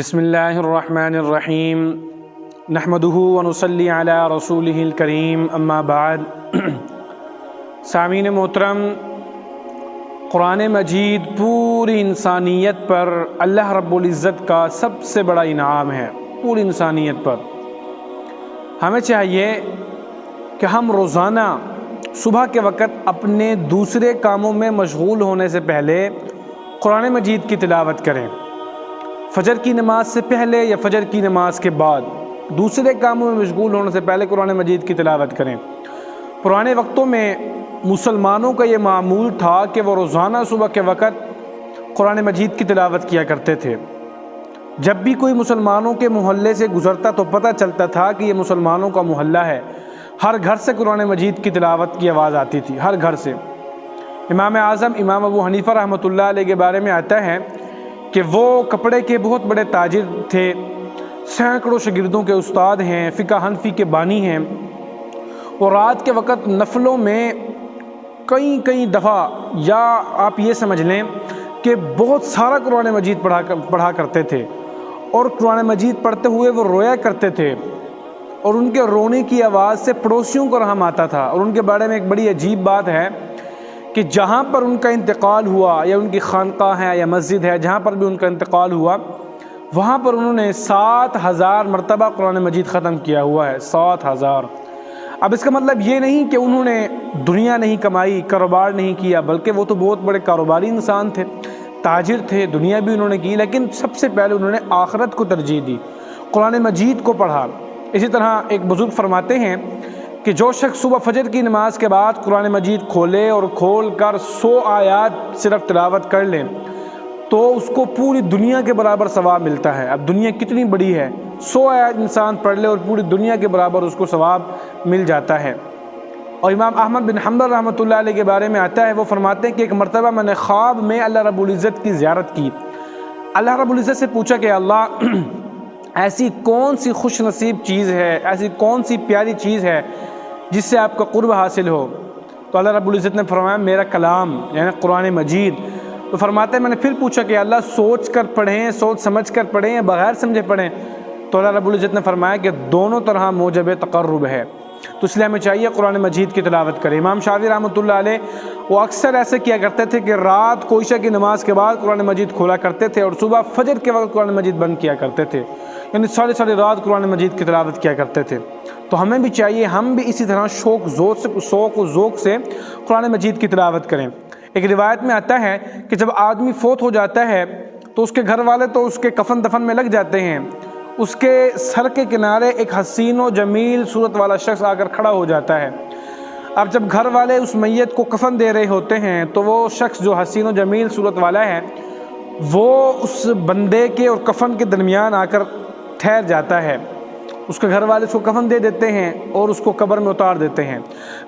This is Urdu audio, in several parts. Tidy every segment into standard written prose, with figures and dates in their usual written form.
بسم اللہ الرحمن الرحیم نحمدہ ونصلی علی رسولہ الکریم اما بعد۔ سامعین محترم، قرآن مجید پوری انسانیت پر اللہ رب العزت کا سب سے بڑا انعام ہے۔ پوری انسانیت پر ہمیں چاہیے کہ ہم روزانہ صبح کے وقت اپنے دوسرے کاموں میں مشغول ہونے سے پہلے قرآن مجید کی تلاوت کریں۔ فجر کی نماز سے پہلے یا فجر کی نماز کے بعد دوسرے کاموں میں مشغول ہونے سے پہلے قرآن مجید کی تلاوت کریں۔ پرانے وقتوں میں مسلمانوں کا یہ معمول تھا کہ وہ روزانہ صبح کے وقت قرآن مجید کی تلاوت کیا کرتے تھے۔ جب بھی کوئی مسلمانوں کے محلے سے گزرتا تو پتہ چلتا تھا کہ یہ مسلمانوں کا محلہ ہے۔ ہر گھر سے قرآن مجید کی تلاوت کی آواز آتی تھی، ہر گھر سے۔ امام اعظم امام ابو حنیفہ رحمۃ اللہ علیہ کے بارے میں آتا ہے کہ وہ کپڑے کے بہت بڑے تاجر تھے، سینکڑوں شاگردوں کے استاد ہیں، فقہ حنفی کے بانی ہیں، اور رات کے وقت نفلوں میں کئی دفعہ، یا آپ یہ سمجھ لیں کہ بہت سارا قرآن مجید پڑھا کرتے تھے، اور قرآن مجید پڑھتے ہوئے وہ رویا کرتے تھے، اور ان کے رونے کی آواز سے پڑوسیوں کو رحم آتا تھا۔ اور ان کے بارے میں ایک بڑی عجیب بات ہے کہ جہاں پر ان کا انتقال ہوا، یا ان کی خانقاہ ہے یا مسجد ہے، جہاں پر بھی ان کا انتقال ہوا، وہاں پر انہوں نے 7000 مرتبہ قرآن مجید ختم کیا ہوا ہے۔ 7000۔ اب اس کا مطلب یہ نہیں کہ انہوں نے دنیا نہیں کمائی، کاروبار نہیں کیا، بلکہ وہ تو بہت بڑے کاروباری انسان تھے، تاجر تھے، دنیا بھی انہوں نے کی، لیکن سب سے پہلے انہوں نے آخرت کو ترجیح دی، قرآن مجید کو پڑھا۔ اسی طرح ایک بزرگ فرماتے ہیں کہ جو شخص صبح فجر کی نماز کے بعد قرآن مجید کھولے اور کھول کر 100 آیات صرف تلاوت کر لیں تو اس کو پوری دنیا کے برابر ثواب ملتا ہے۔ اب دنیا کتنی بڑی ہے، 100 آیات انسان پڑھ لے اور پوری دنیا کے برابر اس کو ثواب مل جاتا ہے۔ اور امام احمد بن حنبل رحمۃ اللہ علیہ کے بارے میں آتا ہے، وہ فرماتے ہیں کہ ایک مرتبہ میں نے خواب میں اللہ رب العزت کی زیارت کی۔ اللہ رب العزت سے پوچھا کہ اللہ، ایسی کون سی خوش نصیب چیز ہے، ایسی کون سی پیاری چیز ہے جس سے آپ کا قرب حاصل ہو؟ تو اللہ رب العزت نے فرمایا میرا کلام، یعنی قرآن مجید۔ تو فرماتے ہیں میں نے پھر پوچھا کہ اللہ سوچ کر پڑھیں، سوچ سمجھ کر پڑھیں یا بغیر سمجھے پڑھیں؟ تو اللہ رب العزت نے فرمایا کہ دونوں طرح موجب تقرب ہے، تو اس لیے ہمیں چاہیے قرآن مجید کی تلاوت کریں۔ امام شافعی رحمۃ اللہ علیہ وہ اکثر ایسے کیا کرتے تھے کہ رات کو عشاء کی نماز کے بعد قرآن مجید کھولا کرتے تھے، اور صبح فجر کے وقت قرآن مجید بند کیا کرتے تھے، یعنی ساری رات قرآن مجید کی تلاوت کیا کرتے تھے۔ تو ہمیں بھی چاہیے ہم بھی اسی طرح شوق و ذوق سے قرآن مجید کی تلاوت کریں۔ ایک روایت میں آتا ہے کہ جب آدمی فوت ہو جاتا ہے تو اس کے گھر والے تو اس کے کفن دفن میں لگ جاتے ہیں، اس کے سر کے کنارے ایک حسین و جمیل صورت والا شخص آ کر کھڑا ہو جاتا ہے۔ اب جب گھر والے اس میت کو کفن دے رہے ہوتے ہیں تو وہ شخص جو حسین و جمیل صورت والا ہے وہ اس بندے کے اور کفن کے درمیان آ کر ٹھہر جاتا ہے۔ اس کے گھر والے اس کو کفن دے دیتے ہیں اور اس کو قبر میں اتار دیتے ہیں۔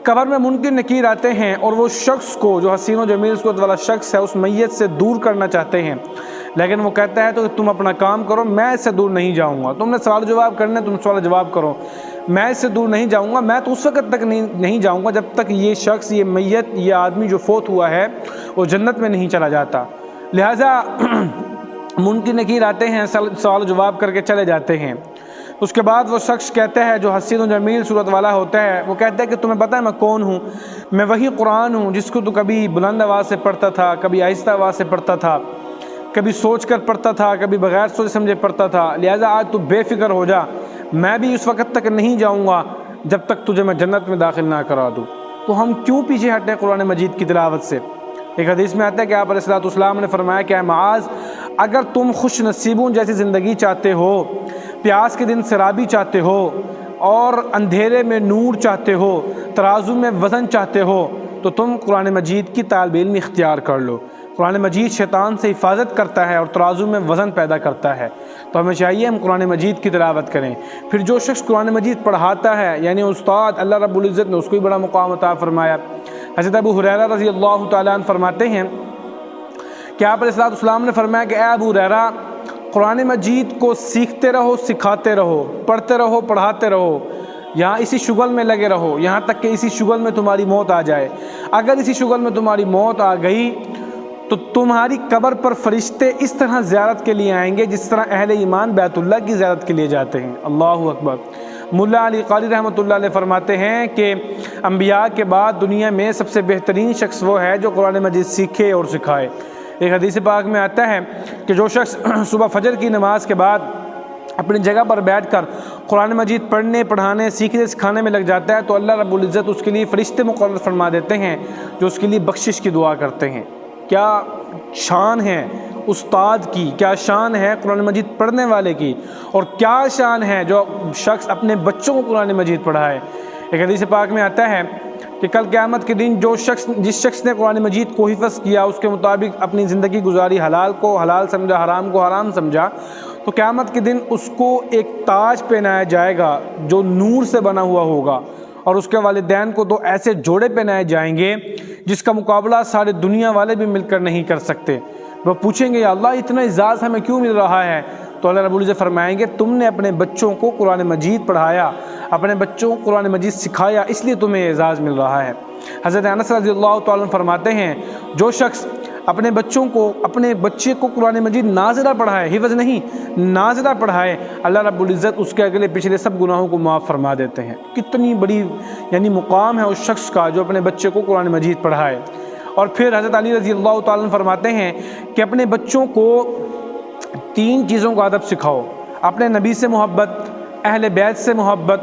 قبر میں منکر نکیر آتے ہیں اور وہ شخص کو، جو حسین و جمیل صورت والا شخص ہے، اس میت سے دور کرنا چاہتے ہیں، لیکن وہ کہتا ہے تو تم اپنا کام کرو، میں اس سے دور نہیں جاؤں گا، تم نے سوال جواب کرنے، تم سوال جواب کرو، میں اس سے دور نہیں جاؤں گا، میں تو اس وقت تک نہیں جاؤں گا جب تک یہ شخص، یہ میت، یہ آدمی جو فوت ہوا ہے وہ جنت میں نہیں چلا جاتا۔ لہٰذا منکر نکیر آتے ہیں، سوال جواب کر کے چلے جاتے ہیں۔ اس کے بعد وہ شخص کہتا ہے، جو حسین و جمیل صورت والا ہوتا ہے، وہ کہتا ہے کہ تمہیں پتہ ہے میں کون ہوں؟ میں وہی قرآن ہوں جس کو تو کبھی بلند آواز سے پڑھتا تھا، کبھی آہستہ آواز سے پڑھتا تھا، کبھی سوچ کر پڑھتا تھا، کبھی بغیر سوچ سمجھے پڑھتا تھا۔ لہٰذا آج تو بے فکر ہو جا، میں بھی اس وقت تک نہیں جاؤں گا جب تک تجھے میں جنت میں داخل نہ کرا دوں۔ تو ہم کیوں پیچھے ہٹیں قرآن مجید کی تلاوت سے؟ ایک حدیث میں آتا ہے کہ آپ علیہ السلام نے فرمایا کہ اے معاذ، اگر تم خوش نصیبوں جیسی زندگی چاہتے ہو، پیاس کے دن سرابی چاہتے ہو، اور اندھیرے میں نور چاہتے ہو، ترازو میں وزن چاہتے ہو، تو تم قرآن مجید کی طالب علم اختیار کر لو۔ قرآن مجید شیطان سے حفاظت کرتا ہے اور ترازو میں وزن پیدا کرتا ہے۔ تو ہمیں چاہیے ہم قرآن مجید کی تلاوت کریں۔ پھر جو شخص قرآن مجید پڑھاتا ہے، یعنی استاد، اللہ رب العزت نے اس کو بھی بڑا مقام عطا فرمایا۔ حضرت ابو ہریرہ رضی اللہ تعالیٰ عنہ فرماتے ہیں کہ آپ علیہ السلام نے فرمایا کہ اے ابو ہریرہ، قرآن مجید کو سیکھتے رہو، سکھاتے رہو، پڑھتے رہو، پڑھاتے رہو، یہاں اسی شغل میں لگے رہو یہاں تک کہ اسی شغل میں تمہاری موت آ جائے۔ اگر اسی شغل میں تمہاری موت آ گئی تو تمہاری قبر پر فرشتے اس طرح زیارت کے لیے آئیں گے جس طرح اہل ایمان بیت اللہ کی زیارت کے لیے جاتے ہیں۔ اللہ اکبر۔ ملا علی قاری رحمۃ اللہ علیہ فرماتے ہیں کہ انبیاء کے بعد دنیا میں سب سے بہترین شخص وہ ہے جو قرآن مجید سیکھے اور سکھائے۔ ایک حدیث پاک میں آتا ہے کہ جو شخص صبح فجر کی نماز کے بعد اپنی جگہ پر بیٹھ کر قرآن مجید پڑھنے، پڑھانے، سیکھنے، سکھانے میں لگ جاتا ہے تو اللہ رب العزت اس کے لیے فرشتے مقرر فرما دیتے ہیں جو اس کے لیے بخشش کی دعا کرتے ہیں۔ کیا شان ہے استاد کی، کیا شان ہے قرآن مجید پڑھنے والے کی، اور کیا شان ہے جو شخص اپنے بچوں کو قرآن مجید پڑھائے۔ ایک حدیث پاک میں آتا ہے کہ کل قیامت کے دن جس شخص نے قرآن مجید کو حفظ کیا، اس کے مطابق اپنی زندگی گزاری، حلال کو حلال سمجھا، حرام کو حرام سمجھا، تو قیامت کے دن اس کو ایک تاج پہنایا جائے گا جو نور سے بنا ہوا ہوگا، اور اس کے والدین کو 2 ایسے جوڑے پہنائے جائیں گے جس کا مقابلہ سارے دنیا والے بھی مل کر نہیں کر سکتے۔ وہ پوچھیں گے یا اللہ اتنا اعزاز ہمیں کیوں مل رہا ہے؟ تو اللہ رب العزت فرمائیں گے تم نے اپنے بچوں کو قرآن مجید پڑھایا، اپنے بچوں کو قرآن مجید سکھایا، اس لیے تمہیں اعزاز مل رہا ہے۔ حضرت انس رضی اللہ تعالیٰ عنہ فرماتے ہیں جو شخص اپنے بچے کو قرآن مجید نازلہ پڑھائے، حفظ نہیں نازلہ پڑھائے، اللہ رب العزت اس کے اگلے پچھلے سب گناہوں کو معاف فرما دیتے ہیں۔ کتنی بڑی مقام ہے اس شخص کا جو اپنے بچے کو قرآن مجید پڑھائے۔ اور پھر حضرت علی رضی اللہ تعالیٰ عنہ فرماتے ہیں کہ اپنے بچوں کو 3 چیزوں کا ادب سکھاؤ: اپنے نبی سے محبت، اہل بیت سے محبت،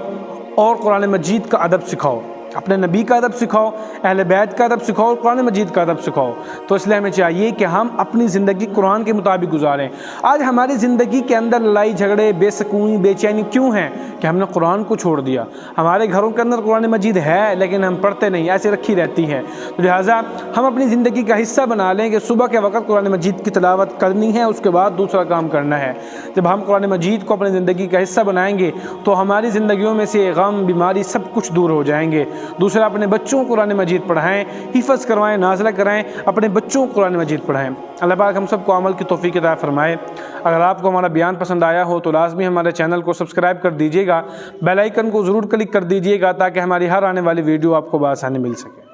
اور قرآن مجید کا ادب سکھاؤ۔ اپنے نبی کا ادب سکھاؤ، اہل بیت کا ادب سکھاؤ، اور قرآن مجید کا ادب سکھاؤ۔ تو اس لیے ہمیں چاہیے کہ ہم اپنی زندگی قرآن کے مطابق گزاریں۔ آج ہماری زندگی کے اندر لڑائی جھگڑے، بے سکونی، بے چینی کیوں ہیں؟ کہ ہم نے قرآن کو چھوڑ دیا۔ ہمارے گھروں کے اندر قرآن مجید ہے لیکن ہم پڑھتے نہیں، ایسے رکھی رہتی ہے۔ تو لہٰذا ہم اپنی زندگی کا حصہ بنا لیں کہ صبح کے وقت قرآن مجید کی تلاوت کرنی ہے، اس کے بعد دوسرا کام کرنا ہے۔ جب ہم قرآن مجید کو اپنی زندگی کا حصہ بنائیں گے تو ہماری زندگیوں میں سے غم، بیماری سب کچھ دور ہو جائیں گے۔ دوسرا، اپنے بچوں کو قرآن مجید پڑھائیں، حفظ کروائیں، نازلہ کرائیں، اپنے بچوں کو قرآن مجید پڑھائیں۔ اللہ پاک ہم سب کو عمل کی توفیق عطا فرمائے۔ اگر آپ کو ہمارا بیان پسند آیا ہو تو لازمی ہمارے چینل کو سبسکرائب کر دیجیے گا، بیل آئیکن کو ضرور کلک کر دیجیے گا تاکہ ہماری ہر آنے والی ویڈیو آپ کو بآسانی مل سکے۔